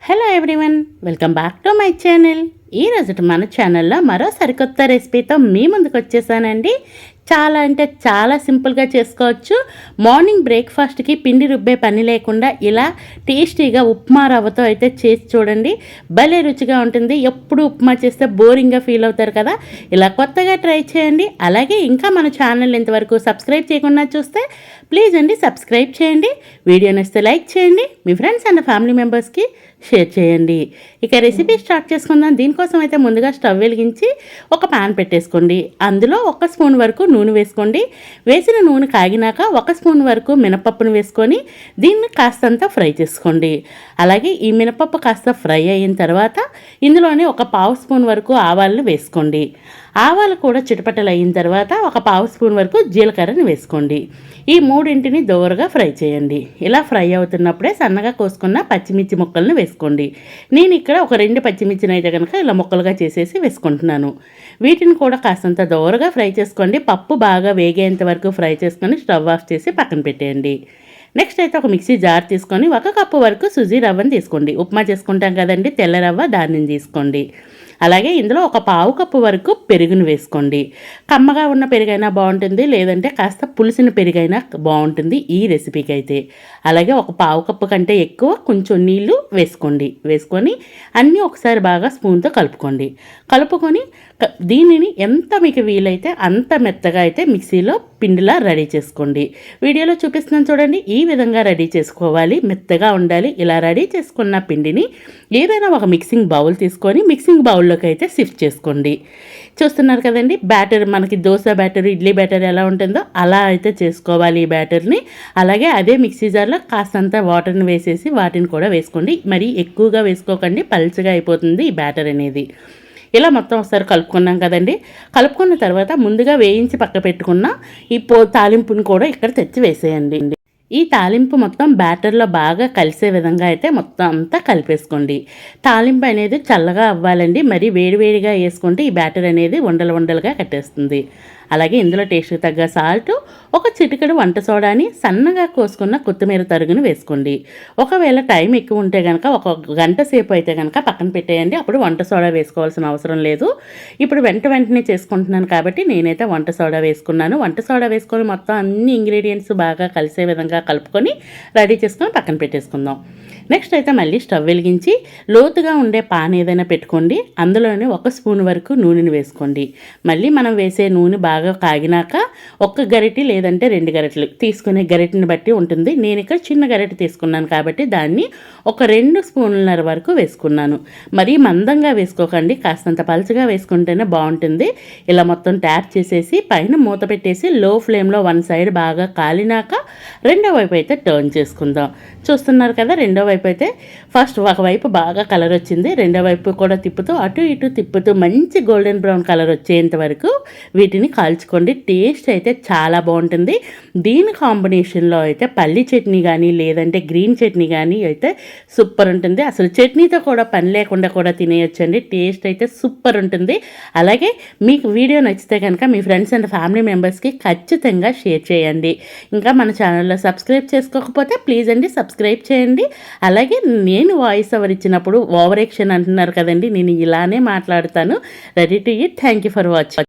Hello everyone, welcome back to my channel. ఈరోజు మన ఛానల్లో మరో సరికొత్త రెసిపీతో మీ ముందుకు వచ్చేసానండి. చాలా అంటే చాలా సింపుల్గా చేసుకోవచ్చు. మార్నింగ్ బ్రేక్ఫాస్ట్కి పిండి రుబ్బే పని లేకుండా ఇలా టేస్టీగా ఉప్మా రవ్వతో అయితే చేసి చూడండి. భలే రుచిగా ఉంటుంది. ఎప్పుడు ఉప్మా చేస్తే బోరింగ్గా ఫీల్ అవుతారు కదా, ఇలా కొత్తగా ట్రై చేయండి. అలాగే ఇంకా మన ఛానల్ ఇంతవరకు సబ్స్క్రైబ్ చేయకుండా చూస్తే ప్లీజ్ అండి సబ్స్క్రైబ్ చేయండి. వీడియో నచ్చితే లైక్ చేయండి, మీ ఫ్రెండ్స్ అండ్ ఫ్యామిలీ మెంబర్స్కి షేర్ చేయండి. ఇక రెసిపీ స్టార్ట్ చేసుకుందాం. దీనికోసం అయితే ముందుగా స్టవ్ వెలిగించి ఒక పాన్ పెట్టేసుకోండి. అందులో 1 స్పూన్ వరకు నూనె వేసుకోండి. వేసిన నూనె కాగినాక 1 స్పూన్ వరకు మినపప్పును వేసుకొని దీన్ని కాస్తంత ఫ్రై చేసుకోండి. అలాగే ఈ మినపప్పు కాస్త ఫ్రై అయిన తర్వాత ఇందులోనే 1/2 స్పూన్ వరకు ఆవాలను వేసుకోండి. ఆవాలు కూడా చిటపటలు అయిన తర్వాత 1/2 స్పూన్ వరకు జీలకర్రని వేసుకోండి. ఈ మూడింటిని దోరగా ఫ్రై చేయండి. ఇలా ఫ్రై అవుతున్నప్పుడే సన్నగా కోసుకున్న పచ్చిమిర్చి ముక్కలను వేసుకోండి. నేను ఇక్కడ ఒక 2 పచ్చిమిర్చిని అయితే కనుక ఇలా ముక్కలుగా చేసేసి వేసుకుంటున్నాను. వీటిని కూడా కాస్తంత దోరగా ఫ్రై చేసుకోండి. పప్పు బాగా వేగేంత వరకు ఫ్రై చేసుకొని స్టవ్ ఆఫ్ చేసి పక్కన పెట్టేయండి. నెక్స్ట్ అయితే ఒక మిక్సీ జార్ తీసుకొని 1 కప్పు వరకు సుజీ రవ్వని తీసుకోండి. ఉప్మా చేసుకుంటాం కదండి, తెల్ల రవ్వ, దాన్ని తీసుకోండి. అలాగే ఇందులో 1/4 కప్పు వరకు పెరుగును వేసుకోండి. కమ్మగా ఉన్న పెరుగైనా బాగుంటుంది, లేదంటే కాస్త పులిసిన పెరుగైనా బాగుంటుంది ఈ రెసిపీకి అయితే. అలాగే 1/4 కప్పు కంటే ఎక్కువ కొంచెం నీళ్లు వేసుకోండి. వేసుకొని అన్నీ ఒకసారి బాగా స్పూన్తో కలుపుకొని దీనిని ఎంత మీకు వీలైతే అంత మెత్తగా అయితే మిక్సీలో పిండిలా రెడీ చేసుకోండి. వీడియోలో చూపిస్తున్నాను చూడండి, ఈ విధంగా రెడీ చేసుకోవాలి, మెత్తగా ఉండాలి. ఇలా రెడీ చేసుకున్న పిండిని ఏదైనా ఒక మిక్సింగ్ బౌల్ తీసుకొని మిక్సింగ్ బౌల్లోకి అయితే షిఫ్ట్ చేసుకోండి. చూస్తున్నారు కదండి, బ్యాటర్ మనకి దోశ బ్యాటర్, ఇడ్లీ బ్యాటర్ ఎలా ఉంటుందో అలా అయితే చేసుకోవాలి ఈ బ్యాటర్ని. అలాగే అదే మిక్సీ జార్లో కాస్తంత వాటర్ని వేసేసి వాటిని కూడా వేసుకోండి. మరీ ఎక్కువగా వేసుకోకండి, పల్చగా అయిపోతుంది ఈ బ్యాటర్ అనేది. ఇలా మొత్తం ఒకసారి కలుపుకున్నాం కదండి. కలుపుకున్న తర్వాత ముందుగా వేయించి పక్క పెట్టుకున్న ఈ తాలింపుని కూడా ఇక్కడ తెచ్చి వేసేయండి. ఈ తాలింపు మొత్తం బ్యాటర్లో బాగా కలిసే విధంగా అయితే మొత్తం అంతా కలిపేసుకోండి. తాలింపు అనేది చల్లగా అవ్వాలండి, మరి వేడివేడిగా వేసుకుంటే ఈ బ్యాటర్ అనేది ఉండలుగా కట్టేస్తుంది. అలాగే ఇందులో టేస్ట్కి తగ్గ సాల్ట్, ఒక చిటికెడు వంట సోడాని, సన్నగా కోసుకున్న కొత్తిమీర తరుగును వేసుకోండి. ఒకవేళ టైం ఎక్కువ ఉంటే కనుక 1 గంట సేపు అయితే కనుక పక్కన పెట్టేయండి. అప్పుడు వంట సోడా వేసుకోవాల్సిన అవసరం లేదు. ఇప్పుడు వెంటనే చేసుకుంటున్నాను కాబట్టి నేనైతే వంట సోడా వేసుకున్నాను. వంట సోడా వేసుకొని మొత్తం అన్ని ఇంగ్రీడియంట్స్ బాగా కలిసే విధంగా కలుపుకొని రెడీ చేసుకొని పక్కన పెట్టేసుకుందాం. నెక్స్ట్ అయితే మళ్ళీ స్టవ్ వెలిగించి లోతుగా ఉండే పాన్ ఏదైనా పెట్టుకోండి. అందులోనే 1 స్పూన్ వరకు నూనెని వేసుకోండి. మళ్ళీ మనం వేసే నూనె బాగా కాగినాక 1 గరిటె లేదంటే 2 గరిటెలు, తీసుకునే గరిటెని బట్టి ఉంటుంది. నేను ఇక్కడ చిన్న గరిటె తీసుకున్నాను కాబట్టి దాన్ని ఒక 2 స్పూన్లన్నర వరకు వేసుకున్నాను. మరీ మందంగా వేసుకోకండి, కాస్తంత పలుచగా వేసుకుంటేనే బాగుంటుంది. ఇలా మొత్తం ట్యాప్ చేసేసి పైన మూత పెట్టేసి లో ఫ్లేమ్లో 1 సైడ్ బాగా కాలినాక రెండో వైపు అయితే టర్న్ చేసుకుందాం. చూస్తున్నారు కదా, రెండో వైపు అయితే ఫస్ట్ ఒకవైపు బాగా కలర్ వచ్చింది, రెండో వైపు కూడా తిప్పుతూ అటు ఇటు తిప్పుతూ మంచి గోల్డెన్ బ్రౌన్ కలర్ వచ్చేంత వరకు వీటిని కాల్చుకోండి. టేస్ట్ అయితే చాలా బాగుంటుంది. దీని కాంబినేషన్లో అయితే పల్లి చట్నీ కానీ లేదంటే గ్రీన్ చట్నీ కానీ అయితే సూపర్ ఉంటుంది. అసలు చట్నీతో కూడా పని లేకుండా కూడా తినేయొచ్చండి. టేస్ట్ అయితే సూపర్ ఉంటుంది. అలాగే మీకు వీడియో నచ్చితే కనుక మీ ఫ్రెండ్స్ అండ్ ఫ్యామిలీ మెంబర్స్కి ఖచ్చితంగా షేర్ చేయండి. ఇంకా మన ఛానల్లో సబ్స్క్రైబ్ చేసుకోకపోతే ప్లీజ్ అండి సబ్స్క్రైబ్ చేయండి. అలాగే నేను వాయిస్ ఓవర్ ఇచ్చినప్పుడు ఓవర్ యాక్షన్ అంటున్నారు కదండి, నేను ఇలానే మాట్లాడతాను. Ready to eat. Thank you for watching.